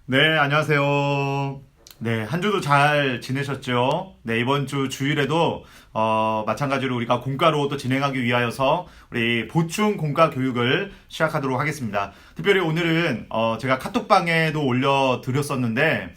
네, 안녕하세요. 네, 한 주도 잘 지내셨죠? 네, 이번 주 주일에도, 마찬가지로 우리가 공과로 또 진행하기 위하여서 우리 보충 공과 교육을 시작하도록 하겠습니다. 특별히 오늘은, 제가 카톡방에도 올려드렸었는데,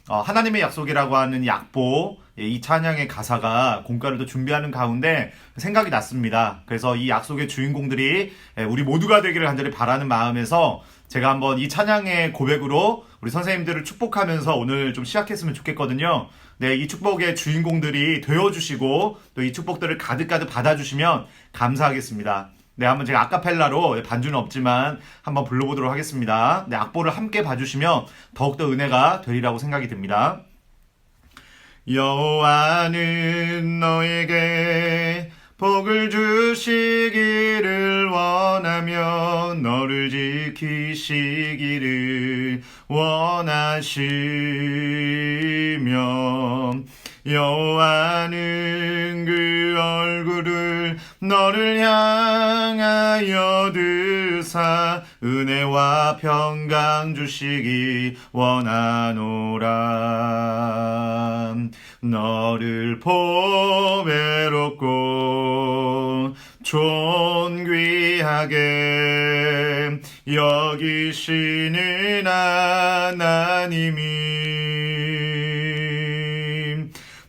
하나님의 약속이라고 하는 이 악보, 이 찬양의 가사가 공과를 또 준비하는 가운데 생각이 났습니다. 그래서 이 약속의 주인공들이 우리 모두가 되기를 간절히 바라는 마음에서 제가 한번 이 찬양의 고백으로 우리 선생님들을 축복하면서 오늘 좀 시작했으면 좋겠거든요. 네, 이 축복의 주인공들이 되어주시고 또 이 축복들을 가득가득 받아주시면 감사하겠습니다. 네, 한번 제가 아카펠라로 반주는 없지만 한번 불러보도록 하겠습니다. 네, 악보를 함께 봐주시면 더욱더 은혜가 되리라고 생각이 듭니다. 여호와는 너에게 복을 주시기를 원하며 너를 지키시기를 원하시며 여호와는 그 얼굴을 너를 향하여 드사 은혜와 평강 주시기 원하노라. 너를 보배롭고 존귀하게 여기시는 하나님이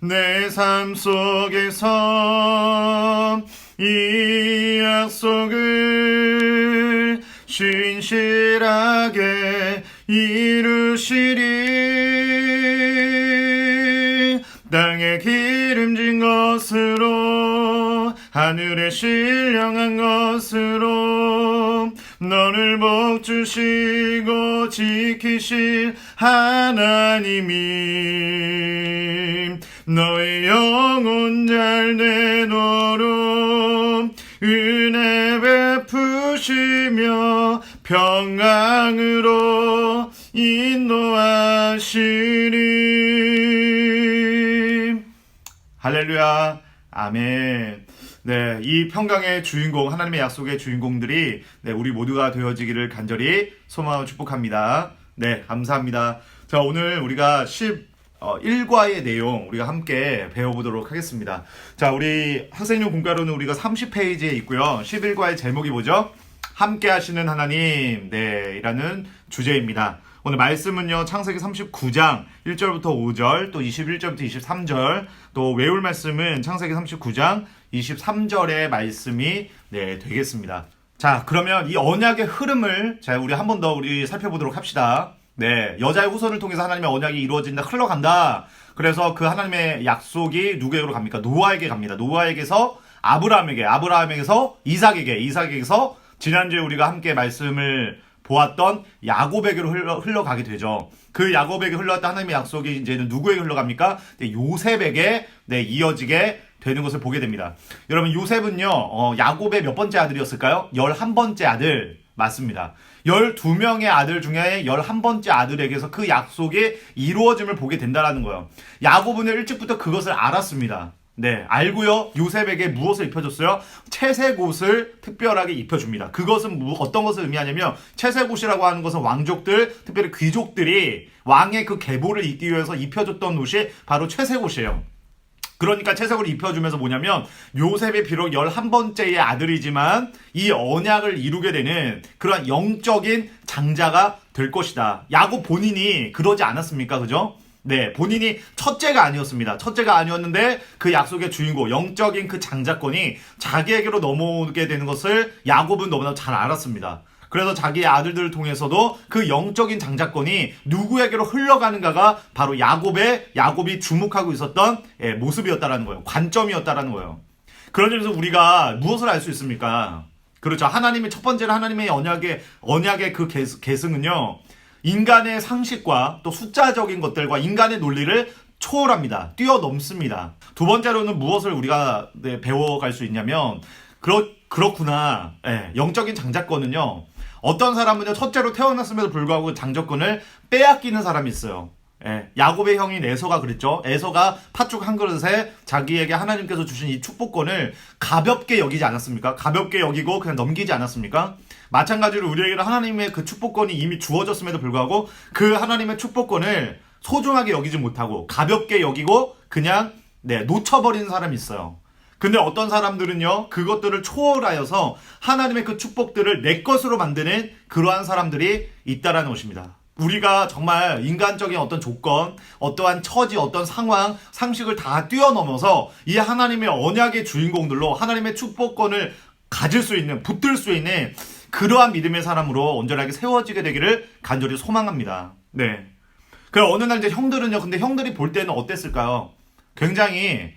내 삶 속에서 이 약속을 신실하게 이루시리. 땅에 기름진 것으로 하늘에 신령한 것으로 너를 복주시고 지키실 하나님이 너의 영혼 잘 되도록 은혜 베푸시며 평강으로 인도하시리. 할렐루야. 아멘. 네, 이 평강의 주인공, 하나님의 약속의 주인공들이 우리 모두가 되어지기를 간절히 소망하고 축복합니다. 네, 감사합니다. 자, 오늘 우리가 11과의 내용 우리가 함께 배워보도록 하겠습니다. 자, 우리 학생용 공과로는 우리가 30페이지에 있고요. 11과의 제목이 뭐죠? 함께 하시는 하나님, 이라는 주제입니다. 오늘 말씀은요, 창세기 39장 1절부터 5절, 또 21절부터 23절, 또 외울 말씀은 창세기 39장 23절의 말씀이 되겠습니다. 자, 그러면 이 언약의 흐름을 우리 한 번 더 우리 살펴보도록 합시다. 네, 여자의 후손을 통해서 하나님의 언약이 이루어진다, 흘러간다. 그래서 그 하나님의 약속이 누구에게로 갑니까? 노아에게 갑니다. 노아에게서 아브라함에게서 이삭에게서 지난주에 우리가 함께 말씀을 보았던 야곱에게로 흘러가게 되죠. 그 야곱에게 흘러갔던 하나님의 약속이 이제는 누구에게 흘러갑니까? 요셉에게 이어지게 되는 것을 보게 됩니다. 여러분, 요셉은요, 야곱의 몇 번째 아들이었을까요? 11번째 아들 맞습니다. 12명의 아들 중에 11번째 아들에게서 그 약속이 이루어짐을 보게 된다는 거예요. 야곱은 일찍부터 그것을 알았습니다. 네, 알고요. 요셉에게 무엇을 입혀줬어요? 채색 옷을 특별하게 입혀줍니다. 그것은 어떤 것을 의미하냐면, 채색 옷이라고 하는 것은 왕족들, 특별히 귀족들이 왕의 그 계보를 잇기 위해서 입혀줬던 옷이 바로 채색 옷이에요. 그러니까 채색을 입혀주면서 뭐냐면, 요셉이 비록 11번째의 아들이지만 이 언약을 이루게 되는 그런 영적인 장자가 될 것이다. 야곱 본인이 그러지 않았습니까? 그죠? 네, 본인이 첫째가 아니었습니다. 첫째가 아니었는데 그 약속의 주인공, 영적인 그 장자권이 자기에게로 넘어오게 되는 것을 야곱은 너무나 잘 알았습니다. 그래서 자기의 아들들을 통해서도 그 영적인 장자권이 누구에게로 흘러가는가가 바로 야곱이 주목하고 있었던 모습이었다라는 거예요. 관점이었다라는 거예요. 그런 점에서 우리가 무엇을 알 수 있습니까? 그렇죠. 하나님의 첫 번째는 하나님의 언약의 그 계승은요, 인간의 상식과 또 숫자적인 것들과 인간의 논리를 초월합니다. 뛰어넘습니다. 두 번째로는 무엇을 우리가 배워갈 수 있냐면, 그렇구나. 영적인 장자권은요, 어떤 사람은요, 첫째로 태어났음에도 불구하고 장자권을 빼앗기는 사람이 있어요. 예, 야곱의 형인 에서가 그랬죠. 에서가 팥죽 한 그릇에 자기에게 하나님께서 주신 이 축복권을 가볍게 여기지 않았습니까? 가볍게 여기고 그냥 넘기지 않았습니까? 마찬가지로 우리에게는 하나님의 그 축복권이 이미 주어졌음에도 불구하고 그 하나님의 축복권을 소중하게 여기지 못하고 가볍게 여기고 그냥 놓쳐버리는 사람이 있어요. 근데 어떤 사람들은요, 그것들을 초월하여서 하나님의 그 축복들을 내 것으로 만드는 그러한 사람들이 있다라는 것입니다. 우리가 정말 인간적인 어떤 조건, 어떠한 처지, 어떤 상황, 상식을 다 뛰어넘어서 이 하나님의 언약의 주인공들로 하나님의 축복권을 가질 수 있는, 붙들 수 있는 그러한 믿음의 사람으로 온전하게 세워지게 되기를 간절히 소망합니다. 네. 그럼 어느 날 이제 형들은요, 근데 형들이 볼 때는 어땠을까요? 굉장히,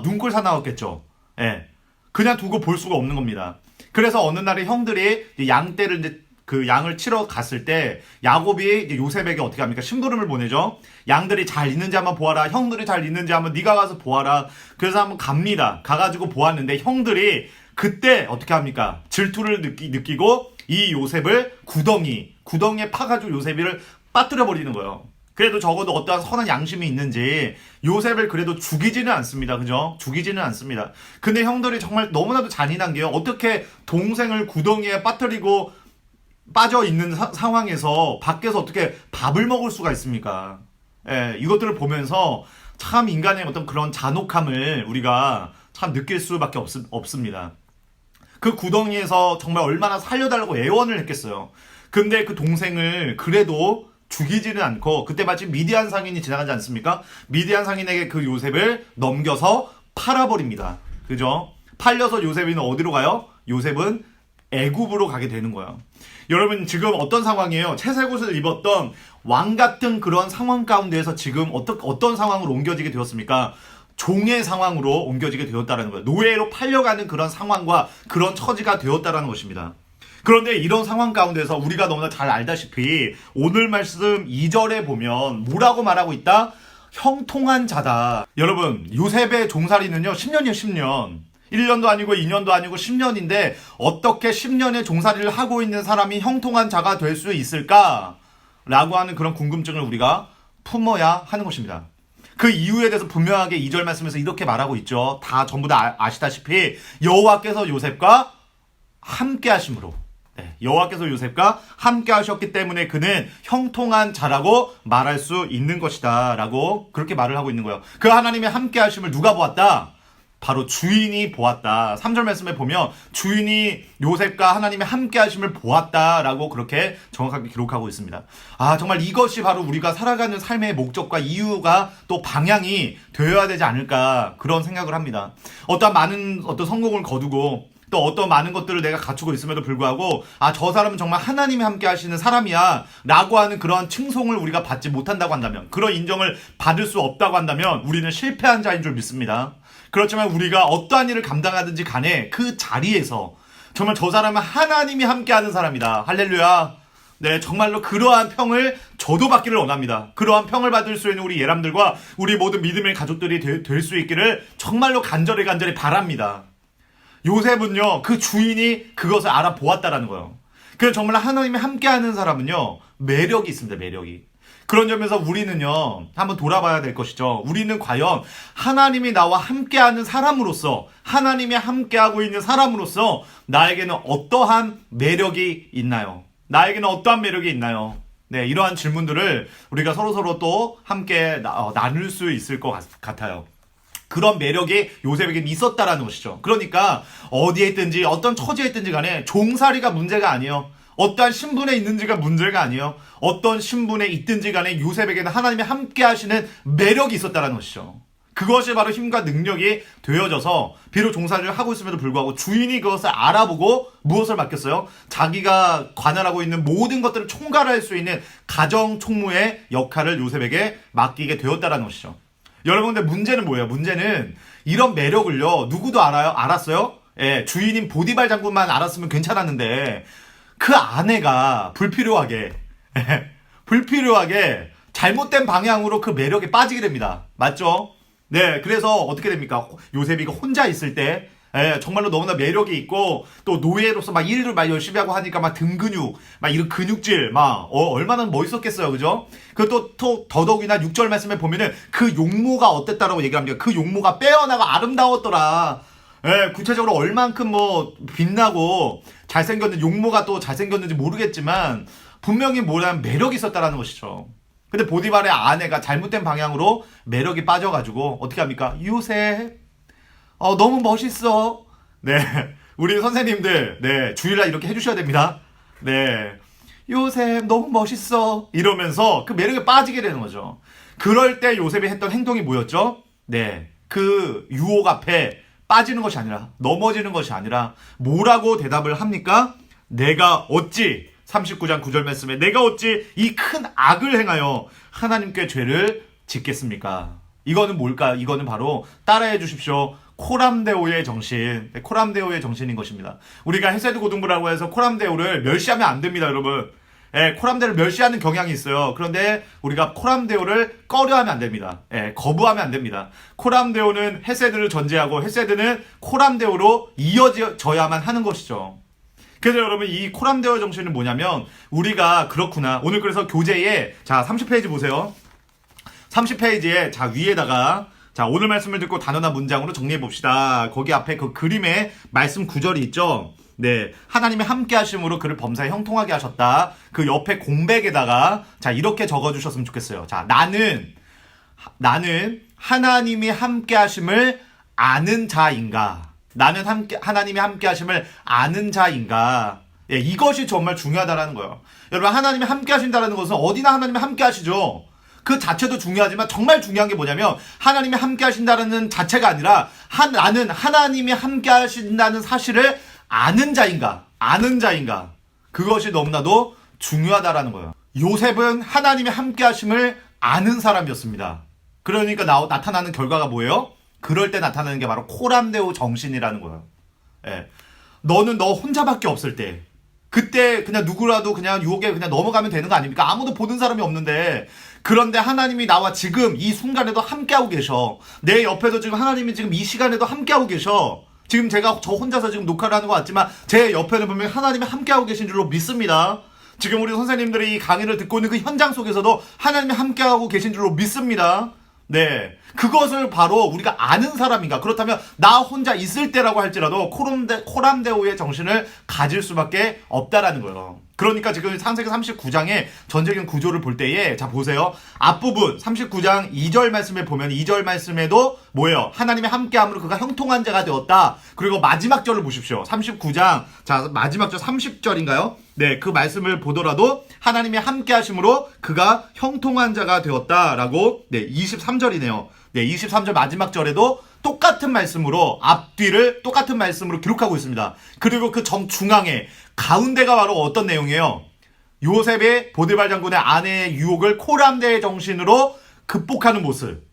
눈꼴 사나웠겠죠. 예. 그냥 두고 볼 수가 없는 겁니다. 그래서 어느 날에 형들이 양떼를 이제 그 양을 치러 갔을 때 야곱이 이제 요셉에게 어떻게 합니까? 심부름을 보내죠. 양들이 잘 있는지 한번 보아라. 형들이 잘 있는지 한번 네가 가서 보아라. 그래서 한번 갑니다. 가가지고 보았는데 형들이 그때 어떻게 합니까? 질투를 느끼고 이 요셉을 구덩이에 파가지고 요셉이를 빠뜨려 버리는 거예요. 그래도 적어도 어떠한 선한 양심이 있는지 요셉을 그래도 죽이지는 않습니다. 그죠? 죽이지는 않습니다. 근데 형들이 정말 너무나도 잔인한 게요. 어떻게 동생을 구덩이에 빠뜨리고 빠져 있는 상황에서 밖에서 어떻게 밥을 먹을 수가 있습니까? 예, 이것들을 보면서 참 인간의 어떤 그런 잔혹함을 우리가 참 느낄 수밖에 없습니다. 그 구덩이에서 정말 얼마나 살려달라고 애원을 했겠어요. 근데 그 동생을 그래도 죽이지는 않고 그때 마침 미디안 상인이 지나가지 않습니까? 미디안 상인에게 그 요셉을 넘겨서 팔아버립니다. 그죠? 팔려서 요셉이는 어디로 가요? 요셉은 애굽으로 가게 되는 거예요. 여러분 지금 어떤 상황이에요? 채색옷을 입었던 왕 같은 그런 상황 가운데에서 지금 어떤 상황으로 옮겨지게 되었습니까? 종의 상황으로 옮겨지게 되었다는 거예요. 노예로 팔려가는 그런 상황과 그런 처지가 되었다는 것입니다. 그런데 이런 상황 가운데서 우리가 너무나 잘 알다시피 오늘 말씀 2절에 보면 뭐라고 말하고 있다? 형통한 자다. 여러분 요셉의 종살이는요 10년이에요. 10년. 1년도 아니고 2년도 아니고 10년인데 어떻게 10년의 종살이를 하고 있는 사람이 형통한 자가 될 수 있을까? 라고 하는 그런 궁금증을 우리가 품어야 하는 것입니다. 그 이유에 대해서 분명하게 2절 말씀에서 이렇게 말하고 있죠. 다 전부 다 아시다시피 여호와께서 요셉과 함께 하심으로 여호와께서 요셉과 함께 하셨기 때문에 그는 형통한 자라고 말할 수 있는 것이다 라고 그렇게 말을 하고 있는 거예요. 그 하나님의 함께 하심을 누가 보았다? 바로 주인이 보았다. 3절 말씀에 보면 주인이 요셉과 하나님의 함께 하심을 보았다라고 그렇게 정확하게 기록하고 있습니다. 정말 이것이 바로 우리가 살아가는 삶의 목적과 이유가 또 방향이 되어야 되지 않을까 그런 생각을 합니다. 어떤 많은 성공을 거두고 또 어떤 많은 것들을 내가 갖추고 있음에도 불구하고 저 사람은 정말 하나님이 함께 하시는 사람이야 라고 하는 그런 칭송을 우리가 받지 못한다고 한다면, 그런 인정을 받을 수 없다고 한다면 우리는 실패한 자인 줄 믿습니다. 그렇지만 우리가 어떠한 일을 감당하든지 간에 그 자리에서 정말 저 사람은 하나님이 함께하는 사람이다. 할렐루야. 네, 정말로 그러한 평을 저도 받기를 원합니다. 그러한 평을 받을 수 있는 우리 예람들과 우리 모든 믿음의 가족들이 될 수 있기를 정말로 간절히 바랍니다. 요셉은요, 그 주인이 그것을 알아보았다라는 거예요. 그래서 정말 하나님이 함께하는 사람은요, 매력이 있습니다. 매력이. 그런 점에서 우리는요, 한번 돌아봐야 될 것이죠. 우리는 과연 하나님이 나와 함께하는 사람으로서, 하나님이 함께하고 있는 사람으로서 나에게는 어떠한 매력이 있나요? 나에게는 어떠한 매력이 있나요? 네, 이러한 질문들을 우리가 서로 또 함께 나눌 수 있을 것 같아요. 그런 매력이 요셉에게는 있었다라는 것이죠. 그러니까 어디에 있든지 어떤 처지에 있든지 간에 종살이가 문제가 아니에요. 어떠한 신분에 있는지가 문제가 아니에요. 어떤 신분에 있든지 간에 요셉에게는 하나님이 함께 하시는 매력이 있었다는 것이죠. 그것이 바로 힘과 능력이 되어져서 비록 종살이를 하고 있음에도 불구하고 주인이 그것을 알아보고 무엇을 맡겼어요? 자기가 관할하고 있는 모든 것들을 총괄할 수 있는 가정 총무의 역할을 요셉에게 맡기게 되었다는 것이죠. 여러분, 근데 문제는 뭐예요? 문제는 이런 매력을요, 누구도 알았어요? 예, 주인인 보디발 장군만 알았으면 괜찮았는데 그 아내가 불필요하게 잘못된 방향으로 그 매력에 빠지게 됩니다. 맞죠? 네, 그래서 어떻게 됩니까? 요셉이가 혼자 있을 때 예, 정말로 너무나 매력이 있고 또 노예로서 막 일을 막 열심히 하고 하니까 막 등 근육, 막 이런 근육질 막 얼마나 멋있었겠어요, 그죠? 그또 더더욱이나 6절 말씀에 보면은 그 용모가 어땠다라고 얘기를 합니다. 그 용모가 빼어나고 아름다웠더라. 예, 구체적으로 얼만큼 뭐 빛나고 잘생겼는지 용모가 또 잘생겼는지 모르겠지만 분명히 뭐라면 매력이 있었다라는 것이죠. 근데 보디발의 아내가 잘못된 방향으로 매력이 빠져가지고 어떻게 합니까? 요셉 너무 멋있어. 네, 우리 선생님들 네 주일날 이렇게 해주셔야 됩니다. 네, 요셉 너무 멋있어 이러면서 그 매력에 빠지게 되는 거죠. 그럴 때 요셉이 했던 행동이 뭐였죠? 네, 그 유혹 앞에 빠지는 것이 아니라 넘어지는 것이 아니라 뭐라고 대답을 합니까? 내가 어찌 39장 9절 말씀에 내가 어찌 이 큰 악을 행하여 하나님께 죄를 짓겠습니까? 이거는 뭘까? 이거는 바로 따라해 주십시오. 코람데오의 정신. 코람데오의 정신인 것입니다. 우리가 헤세드 고등부라고 해서 코람데오를 멸시하면 안 됩니다, 여러분. 코람데오를 멸시하는 경향이 있어요. 그런데 우리가 코람데오를 꺼려하면 안 됩니다. 거부하면 안 됩니다. 코람데오는 헤세드를 전제하고 헤세드는 코람데오로 이어져야만 하는 것이죠. 그래서 여러분 이 코람데오 정신은 뭐냐면 우리가 그렇구나. 오늘 그래서 교재에 자 30페이지 보세요. 30페이지에 자 위에다가 자 오늘 말씀을 듣고 단어나 문장으로 정리해 봅시다. 거기 앞에 그 그림에 말씀 구절이 있죠. 네, 하나님의 함께 하심으로 그를 범사에 형통하게 하셨다. 그 옆에 공백에다가 자 이렇게 적어주셨으면 좋겠어요. 자 나는 하나님이 함께 하심을 아는 자인가? 나는 하나님이 함께 하심을 아는 자인가? 예, 이것이 정말 중요하다라는 거예요. 여러분 하나님이 함께 하신다는 것은 어디나 하나님이 함께 하시죠. 그 자체도 중요하지만 정말 중요한 게 뭐냐면 하나님이 함께 하신다는 자체가 아니라 나는 하나님이 함께 하신다는 사실을 아는 자인가? 그것이 너무나도 중요하다라는 거예요. 요셉은 하나님이 함께 하심을 아는 사람이었습니다. 그러니까 나타나는 결과가 뭐예요? 그럴 때 나타나는 게 바로 코람데오 정신이라는 거예요. 예. 너는 너 혼자밖에 없을 때 그때 그냥 누구라도 그냥 유혹에 그냥 넘어가면 되는 거 아닙니까? 아무도 보는 사람이 없는데 그런데 하나님이 나와 지금 이 순간에도 함께하고 계셔. 내 옆에도 지금 하나님이 지금 이 시간에도 함께하고 계셔. 지금 제가 저 혼자서 지금 녹화를 하는 것 같지만 제 옆에는 분명히 하나님이 함께하고 계신 줄로 믿습니다. 지금 우리 선생님들이 이 강의를 듣고 있는 그 현장 속에서도 하나님이 함께하고 계신 줄로 믿습니다. 네, 그것을 바로 우리가 아는 사람인가? 그렇다면 나 혼자 있을 때라고 할지라도 코람데오의 정신을 가질 수밖에 없다라는 거예요. 그러니까 지금 창세기 39장의 전적인 구조를 볼 때에 자 보세요. 앞부분 39장 2절 말씀에 보면 2절 말씀에도 뭐예요? 하나님의 함께함으로 그가 형통한 자가 되었다. 그리고 마지막 절을 보십시오. 39장 자 마지막 절 30절인가요? 네, 그 말씀을 보더라도 하나님의 함께하심으로 그가 형통한 자가 되었다라고 네 23절이네요. 네 23절 마지막 절에도 똑같은 말씀으로 앞뒤를 똑같은 말씀으로 기록하고 있습니다. 그리고 그 중앙에 가운데가 바로 어떤 내용이에요? 요셉의 보디발 장군의 아내의 유혹을 코람데의 정신으로 극복하는 모습.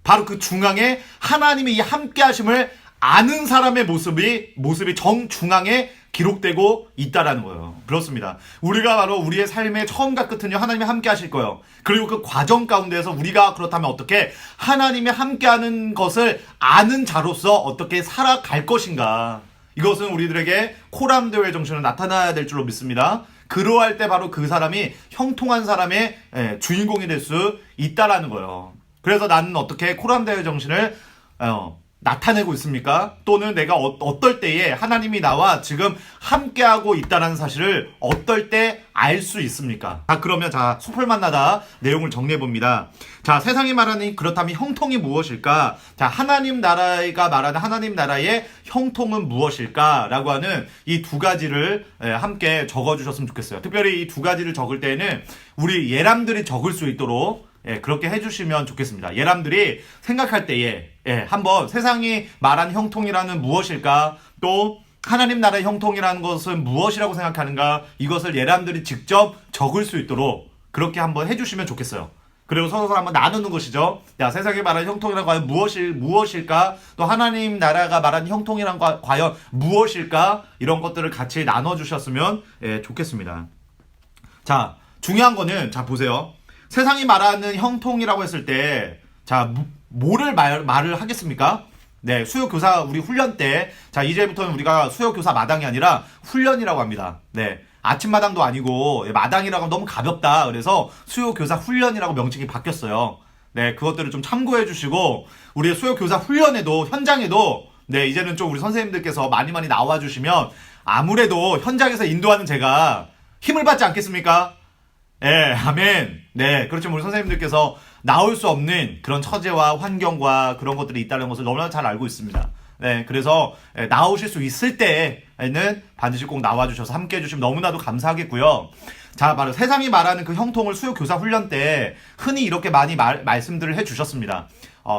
바로 그 중앙에 하나님의 이 함께하심을 아는 사람의 모습이 정중앙에 기록되고 있다라는 거예요. 그렇습니다. 우리가 바로 우리의 삶의 처음과 끝은요 하나님이 함께 하실 거예요. 그리고 그 과정 가운데에서 우리가 그렇다면 어떻게 하나님이 함께하는 것을 아는 자로서 어떻게 살아갈 것인가. 이것은 우리들에게 코람데오의 정신으로 나타나야 될 줄로 믿습니다. 그러할 때 바로 그 사람이 형통한 사람의 주인공이 될 수 있다라는 거예요. 그래서 나는 어떻게 코람데오의 정신을 나타내고 있습니까? 또는 내가 어떨 때에 하나님이 나와 지금 함께하고 있다는 사실을 어떨 때 알 수 있습니까? 자, 그러면 자, 숲을 만나다 내용을 정리해 봅니다. 자, 세상이 말하는 그렇다면 형통이 무엇일까? 자, 하나님 나라가 말하는 하나님 나라의 형통은 무엇일까? 라고 하는 이 두 가지를 함께 적어 주셨으면 좋겠어요. 특별히 이 두 가지를 적을 때에는 우리 예람들이 적을 수 있도록 그렇게 해주시면 좋겠습니다. 예람들이 생각할 때에 한번 세상이 말한 형통이라는 무엇일까? 또 하나님 나라의 형통이라는 것은 무엇이라고 생각하는가? 이것을 예람들이 직접 적을 수 있도록 그렇게 한번 해주시면 좋겠어요. 그리고 서로 한번 나누는 것이죠. 야, 세상이 말하는 형통이란 과연 무엇일까? 또 하나님 나라가 말하는 형통이란 과연 무엇일까? 이런 것들을 같이 나눠주셨으면 좋겠습니다. 자, 중요한 거는 자 보세요. 세상이 말하는 형통이라고 했을 때 자 뭐를 말을 하겠습니까? 네, 수요교사 우리 훈련 때, 자, 이제부터는 우리가 수요교사 마당이 아니라 훈련이라고 합니다. 네. 아침마당도 아니고, 마당이라고 하면 너무 가볍다. 그래서 수요교사 훈련이라고 명칭이 바뀌었어요. 네, 그것들을 좀 참고해 주시고, 우리 수요교사 훈련에도, 현장에도, 네, 이제는 좀 우리 선생님들께서 많이 나와 주시면, 아무래도 현장에서 인도하는 제가 힘을 받지 않겠습니까? 예, 아멘. 네, 그렇죠. 우리 선생님들께서 나올 수 없는 그런 처제와 환경과 그런 것들이 있다는 것을 너무나 잘 알고 있습니다. 네, 그래서 나오실 수 있을 때에는 반드시 꼭 나와주셔서 함께 해주시면 너무나도 감사하겠고요. 자, 바로 세상이 말하는 그 형통을 수요교사 훈련 때 흔히 이렇게 많이 말씀들을 해주셨습니다.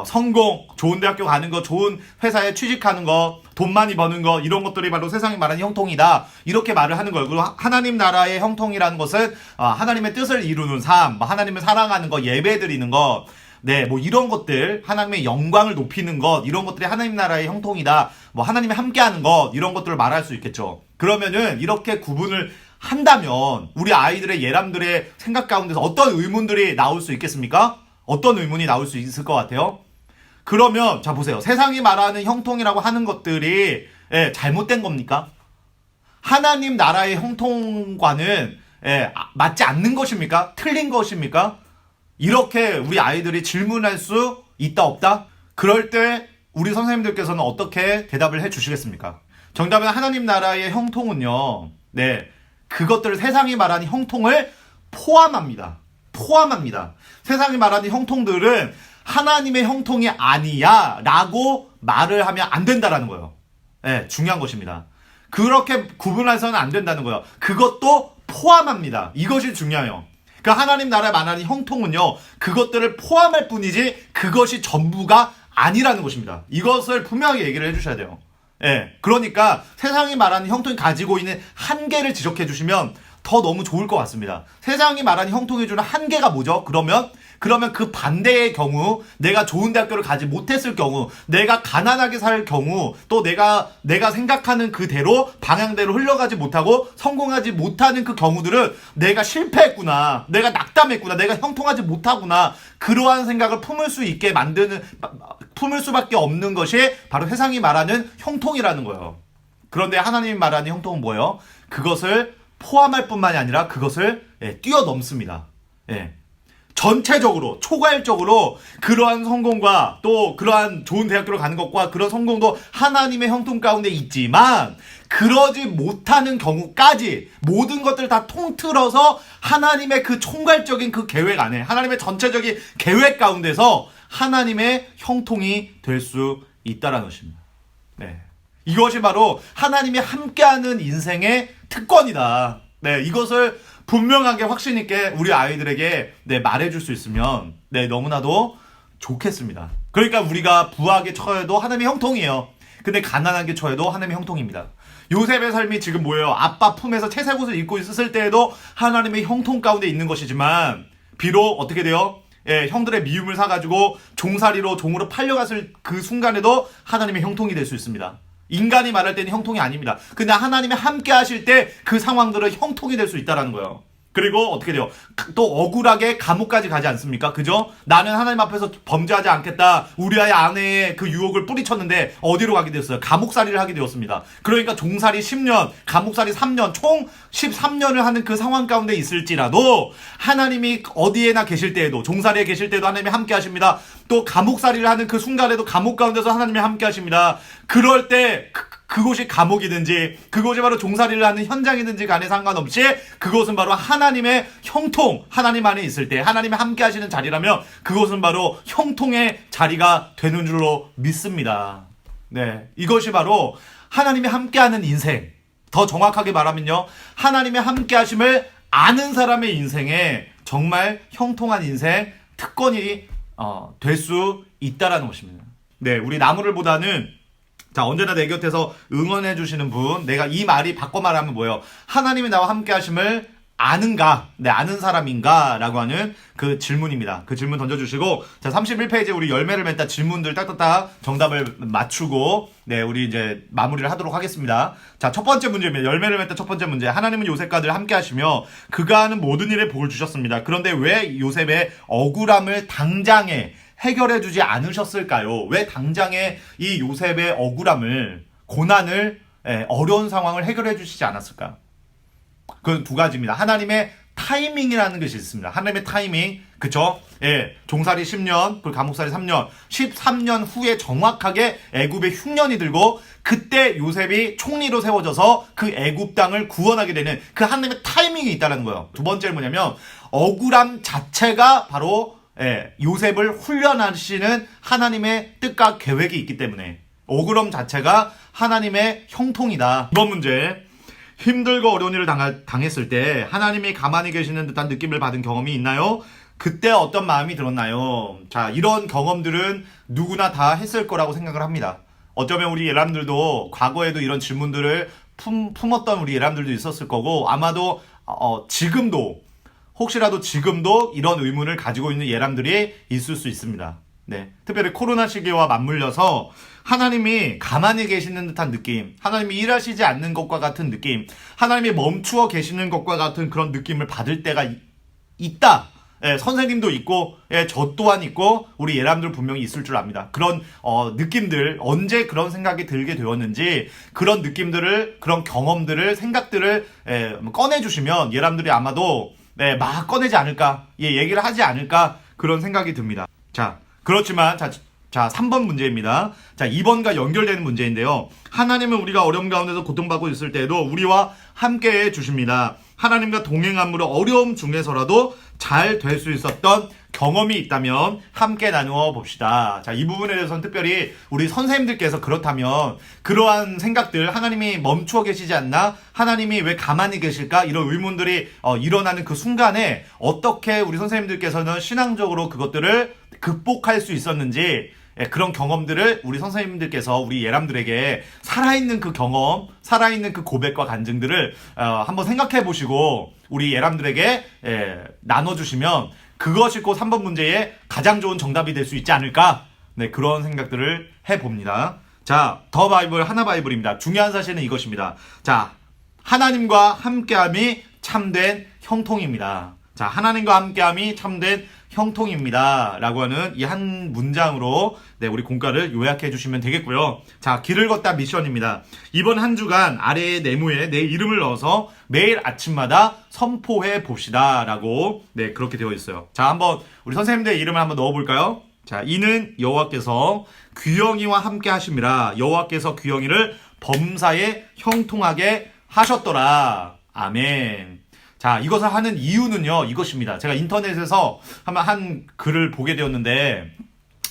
성공, 좋은 대학교 가는 거, 좋은 회사에 취직하는 거, 돈 많이 버는 거, 이런 것들이 바로 세상이 말하는 형통이다. 이렇게 말을 하는 거예요. 그리고 하나님 나라의 형통이라는 것은 하나님의 뜻을 이루는 삶, 하나님을 사랑하는 거, 예배 드리는 것, 네, 뭐 이런 것들, 하나님의 영광을 높이는 것, 이런 것들이 하나님 나라의 형통이다. 뭐 하나님이 함께하는 것, 이런 것들을 말할 수 있겠죠. 그러면은 이렇게 구분을 한다면 우리 아이들의 예람들의 생각 가운데서 어떤 의문들이 나올 수 있겠습니까? 어떤 의문이 나올 수 있을 것 같아요? 그러면 자 보세요. 세상이 말하는 형통이라고 하는 것들이 잘못된 겁니까? 하나님 나라의 형통과는 맞지 않는 것입니까? 틀린 것입니까? 이렇게 우리 아이들이 질문할 수 있다 없다? 그럴 때 우리 선생님들께서는 어떻게 대답을 해 주시겠습니까? 정답은 하나님 나라의 형통은요. 네, 그것들을 세상이 말하는 형통을 포함합니다. 세상이 말하는 형통들은 하나님의 형통이 아니야 라고 말을 하면 안 된다라는 거예요. 네, 중요한 것입니다. 그렇게 구분해서는 안 된다는 거예요. 그것도 포함합니다. 이것이 중요해요. 그 하나님 나라에 말하는 형통은요, 그것들을 포함할 뿐이지 그것이 전부가 아니라는 것입니다. 이것을 분명하게 얘기를 해주셔야 돼요. 예, 그러니까 세상이 말하는 형통이 가지고 있는 한계를 지적해 주시면 더 너무 좋을 것 같습니다. 세상이 말하는 형통이 주는 한계가 뭐죠? 그러면 그 반대의 경우, 내가 좋은 대학교를 가지 못했을 경우, 내가 가난하게 살 경우, 또 내가 생각하는 그대로 방향대로 흘러가지 못하고 성공하지 못하는 그 경우들은 내가 실패했구나, 내가 낙담했구나, 내가 형통하지 못하구나, 그러한 생각을 품을 수밖에 없는 것이 바로 세상이 말하는 형통이라는 거예요. 그런데 하나님이 말하는 형통은 뭐예요? 그것을 포함할 뿐만이 아니라 그것을 뛰어넘습니다. 전체적으로 초괄적으로 그러한 성공과 또 그러한 좋은 대학교를 가는 것과 그런 성공도 하나님의 형통 가운데 있지만 그러지 못하는 경우까지 모든 것들을 다 통틀어서 하나님의 그 총괄적인 그 계획 안에, 하나님의 전체적인 계획 가운데서 하나님의 형통이 될 수 있다라는 것입니다. 네, 이것이 바로 하나님이 함께하는 인생의 특권이다. 네, 이것을 분명하게 확신 있게 우리 아이들에게 말해줄 수 있으면 너무나도 좋겠습니다. 그러니까 우리가 부하게 처해도 하나님의 형통이에요. 근데 가난하게 처해도 하나님의 형통입니다. 요셉의 삶이 지금 뭐예요? 아빠 품에서 채색 옷을 입고 있었을 때에도 하나님의 형통 가운데 있는 것이지만 비록 어떻게 돼요? 형들의 미움을 사가지고 종으로 팔려갔을 그 순간에도 하나님의 형통이 될 수 있습니다. 인간이 말할 때는 형통이 아닙니다. 근데 하나님이 함께 하실 때 그 상황들은 형통이 될 수 있다는 거예요. 그리고 어떻게 돼요? 또 억울하게 감옥까지 가지 않습니까? 그죠? 나는 하나님 앞에서 범죄하지 않겠다. 우리 아내의 그 유혹을 뿌리쳤는데 어디로 가게 되었어요? 감옥살이를 하게 되었습니다. 그러니까 종살이 10년, 감옥살이 3년, 총 13년을 하는 그 상황 가운데 있을지라도 하나님이 어디에나 계실 때에도, 종살이에 계실 때도 하나님이 함께 하십니다. 또 감옥살이를 하는 그 순간에도 감옥 가운데서 하나님이 함께 하십니다. 그럴 때 그곳이 감옥이든지 그곳이 바로 종살이를 하는 현장이든지 간에 상관없이 그곳은 바로 하나님의 형통, 하나님 안에 있을 때 하나님이 함께 하시는 자리라면 그곳은 바로 형통의 자리가 되는 줄로 믿습니다. 네, 이것이 바로 하나님이 함께하는 인생, 더 정확하게 말하면요, 하나님의 함께하심을 아는 사람의 인생에 정말 형통한 인생, 특권이 될 수 있다라는 것입니다. 네, 우리 나무를보다는 자, 언제나 내 곁에서 응원해 주시는 분, 내가 이 말이 바꿔 말하면 뭐예요? 하나님이 나와 함께 하심을 아는가? 아는 사람인가? 라고 하는 그 질문입니다. 그 질문 던져주시고, 자, 31페이지에 우리 열매를 맺다 질문들 딱딱딱 정답을 맞추고, 우리 이제 마무리를 하도록 하겠습니다. 자, 첫 번째 문제입니다. 열매를 맺다 첫 번째 문제. 하나님은 요셉과 늘 함께 하시며 그가 하는 모든 일에 복을 주셨습니다. 그런데 왜 요셉의 억울함을 당장에 해결해 주지 않으셨을까요? 왜 당장에 이 요셉의 억울함을, 고난을, 어려운 상황을 해결해 주시지 않았을까? 그건 두 가지입니다. 하나님의 타이밍이라는 것이 있습니다. 하나님의 타이밍, 그쵸? 예, 종살이 10년, 그리고 감옥살이 3년, 13년 후에 정확하게 애굽의 흉년이 들고 그때 요셉이 총리로 세워져서 그 애굽 땅을 구원하게 되는 그 하나님의 타이밍이 있다는 거예요. 두 번째는 뭐냐면 억울함 자체가 바로 요셉을 훈련하시는 하나님의 뜻과 계획이 있기 때문에 억울함 자체가 하나님의 형통이다. 이번 문제, 힘들고 어려운 일을 당했을 때 하나님이 가만히 계시는 듯한 느낌을 받은 경험이 있나요? 그때 어떤 마음이 들었나요? 자, 이런 경험들은 누구나 다 했을 거라고 생각을 합니다. 어쩌면 우리 예람들도 과거에도 이런 질문들을 품었던 우리 예람들도 있었을 거고, 아마도 지금도, 혹시라도 지금도 이런 의문을 가지고 있는 예람들이 있을 수 있습니다. 네, 특별히 코로나 시기와 맞물려서 하나님이 가만히 계시는 듯한 느낌, 하나님이 일하시지 않는 것과 같은 느낌, 하나님이 멈추어 계시는 것과 같은 그런 느낌을 받을 때가 있다. 선생님도 있고, 저 또한 있고, 우리 예람들 분명히 있을 줄 압니다. 그런 느낌들, 언제 그런 생각이 들게 되었는지, 그런 느낌들을, 그런 경험들을, 생각들을 꺼내주시면 예람들이 아마도 막 꺼내지 않을까, 얘기를 하지 않을까, 그런 생각이 듭니다. 자, 그렇지만 자 3번 문제입니다. 자, 2번과 연결되는 문제인데요. 하나님은 우리가 어려움 가운데서 고통받고 있을 때에도 우리와 함께해 주십니다. 하나님과 동행함으로 어려움 중에서라도 잘 될 수 있었던 경험이 있다면 함께 나누어 봅시다. 자, 이 부분에 대해서는 특별히 우리 선생님들께서 그렇다면 그러한 생각들, 하나님이 멈추어 계시지 않나? 하나님이 왜 가만히 계실까? 이런 의문들이 일어나는 그 순간에 어떻게 우리 선생님들께서는 신앙적으로 그것들을 극복할 수 있었는지, 그런 경험들을 우리 선생님들께서 우리 예람들에게 살아있는 그 경험, 살아있는 그 고백과 간증들을 한번 생각해 보시고 우리 예람들에게 나눠주시면 그것이 곧 3번 문제의 가장 좋은 정답이 될 수 있지 않을까? 네, 그런 생각들을 해봅니다. 자, 더 바이블, 하나 바이블입니다. 중요한 사실은 이것입니다. 자, 하나님과 함께함이 참된 형통입니다. 자, 하나님과 함께함이 참된 형통입니다. 라고 하는 이 한 문장으로 우리 공과를 요약해 주시면 되겠고요. 자, 길을 걷다 미션입니다. 이번 한 주간 아래의 네모에 내 이름을 넣어서 매일 아침마다 선포해 봅시다. 라고 그렇게 되어 있어요. 자, 한번 우리 선생님들의 이름을 한번 넣어볼까요? 자, 이는 여호와께서 귀영이와 함께 하심이라. 여호와께서 귀영이를 범사에 형통하게 하셨더라. 아멘. 자, 이것을 하는 이유는요, 이것입니다. 제가 인터넷에서 한 글을 보게 되었는데,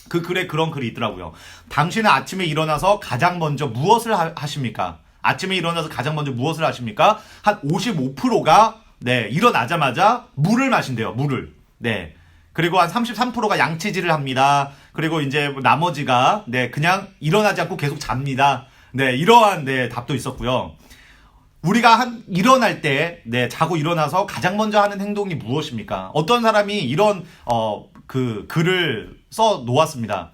그 글에 그런 글이 있더라고요. 당신은 아침에 일어나서 가장 먼저 무엇을 하십니까? 아침에 일어나서 가장 먼저 무엇을 하십니까? 한 55%가, 일어나자마자 물을 마신대요, 물을. 네. 그리고 한 33%가 양치질을 합니다. 그리고 이제 나머지가, 그냥 일어나지 않고 계속 잡니다. 이러한, 답도 있었고요. 우리가 일어날 때, 자고 일어나서 가장 먼저 하는 행동이 무엇입니까? 어떤 사람이 이런, 글을 써 놓았습니다.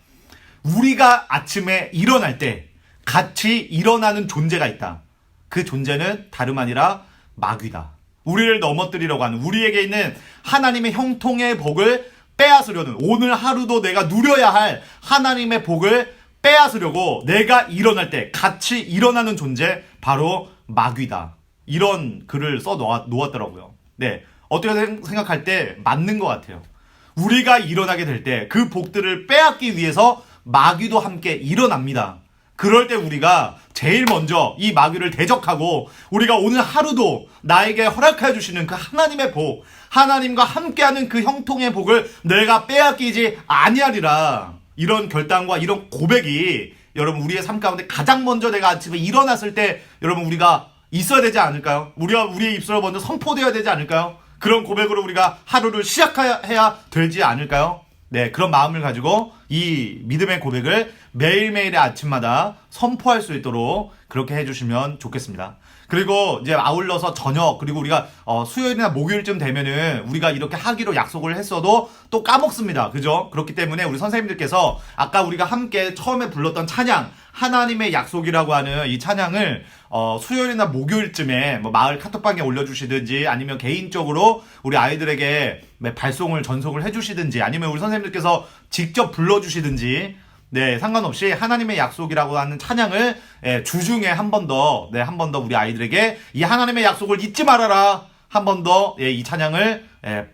우리가 아침에 일어날 때 같이 일어나는 존재가 있다. 그 존재는 다름 아니라 마귀다. 우리를 넘어뜨리려고 하는, 우리에게 있는 하나님의 형통의 복을 빼앗으려는, 오늘 하루도 내가 누려야 할 하나님의 복을 빼앗으려고 내가 일어날 때 같이 일어나는 존재, 바로 마귀다. 이런 글을 써 놓았더라고요. 어떻게 생각할 때 맞는 것 같아요. 우리가 일어나게 될 때 그 복들을 빼앗기 위해서 마귀도 함께 일어납니다. 그럴 때 우리가 제일 먼저 이 마귀를 대적하고 우리가 오늘 하루도 나에게 허락해 주시는 그 하나님의 복, 하나님과 함께하는 그 형통의 복을 내가 빼앗기지 아니하리라. 이런 결단과 이런 고백이 여러분 우리의 삶 가운데 가장 먼저 내가 아침에 일어났을 때 여러분 우리가 있어야 되지 않을까요? 우리의 입술로 먼저 선포되어야 되지 않을까요? 그런 고백으로 우리가 하루를 시작해야 되지 않을까요? 그런 마음을 가지고 이 믿음의 고백을 매일매일의 아침마다 선포할 수 있도록 그렇게 해주시면 좋겠습니다. 그리고 이제 아울러서 저녁, 그리고 우리가 수요일이나 목요일쯤 되면은 우리가 이렇게 하기로 약속을 했어도 또 까먹습니다. 그죠? 그렇기 때문에 우리 선생님들께서 아까 우리가 함께 처음에 불렀던 찬양, 하나님의 약속이라고 하는 이 찬양을 수요일이나 목요일쯤에 뭐 마을 카톡방에 올려주시든지 아니면 개인적으로 우리 아이들에게 발송을 전송을 해주시든지 아니면 우리 선생님들께서 직접 불러주시든지 네, 상관없이 하나님의 약속이라고 하는 찬양을 주중에 한 번 더, 네, 한 번 더 우리 아이들에게 이 하나님의 약속을 잊지 말아라. 한 번 더, 이 찬양을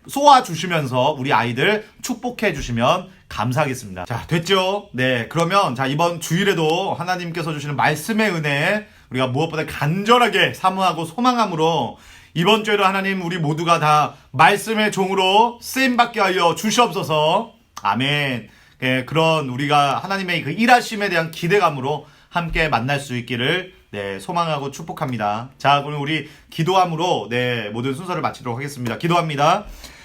쏘아 주시면서 우리 아이들 축복해 주시면 감사하겠습니다. 자, 됐죠? 네, 그러면 자, 이번 주일에도 하나님께서 주시는 말씀의 은혜 우리가 무엇보다 간절하게 사모하고 소망함으로 이번 주에도 하나님 우리 모두가 다 말씀의 종으로 쓰임받게 하여 주시옵소서. 아멘. 그런 우리가 하나님의 그 일하심에 대한 기대감으로 함께 만날 수 있기를 소망하고 축복합니다. 자, 그럼 우리 기도함으로 모든 순서를 마치도록 하겠습니다. 기도합니다.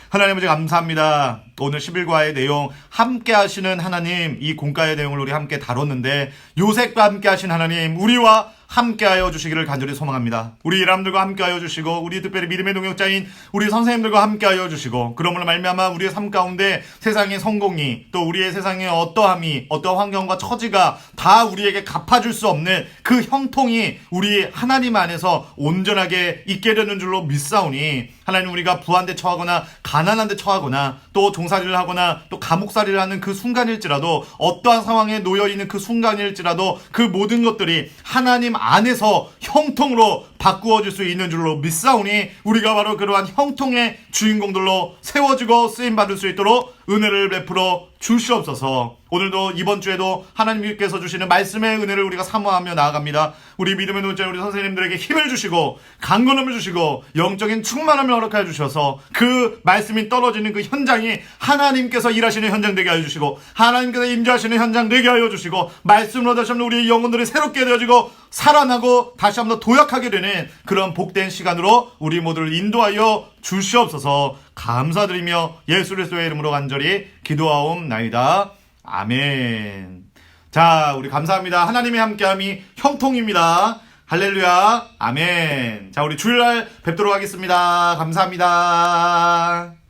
하나님 아버지 감사합니다. 오늘 11과의 내용 함께 하시는 하나님, 이 공과의 내용을 우리 함께 다뤘는데 요셉과 함께 하신 하나님, 우리와 함께하여 주시기를 간절히 소망합니다. 우리 이람들과 함께하여 주시고 우리 특별히 믿음의 동역자인 우리 선생님들과 함께하여 주시고 그러므로 말미암아 우리의 삶 가운데 세상의 성공이 또 우리의 세상의 어떠함이 어떠한 환경과 처지가 다 우리에게 갚아줄 수 없는 그 형통이 우리 하나님 안에서 온전하게 있게 되는 줄로 믿사오니 하나님 우리가 부한데 처하거나 가난한데 처하거나 또 종살이를 하거나 또 감옥살이를 하는 그 순간일지라도 어떠한 상황에 놓여있는 그 순간일지라도 그 모든 것들이 하나님 안에서 형통으로 바꾸어질 수 있는 줄로 믿사오니 우리가 바로 그러한 형통의 주인공들로 세워지고 쓰임받을 수 있도록 은혜를 베풀어 주시옵소서. 오늘도 이번 주에도 하나님께서 주시는 말씀의 은혜를 우리가 사모하며 나아갑니다. 우리 믿음의 동역자 우리 선생님들에게 힘을 주시고 강건함을 주시고 영적인 충만함을 허락하여 주셔서 그 말씀이 떨어지는 그 현장이 하나님께서 일하시는 현장 되게 하여 주시고 하나님께서 임재하시는 현장 되게 하여 주시고 말씀으로 다시 한번 우리의 영혼들이 새롭게 되어지고 살아나고 다시 한번 도약하게 되는 그런 복된 시간으로 우리 모두를 인도하여 주시옵소서. 감사드리며 예수 그리스도의 이름으로 간절히 기도하옵나이다. 아멘. 자, 우리 감사합니다. 하나님의 함께함이 형통입니다. 할렐루야. 아멘. 자, 우리 주일날 뵙도록 하겠습니다. 감사합니다.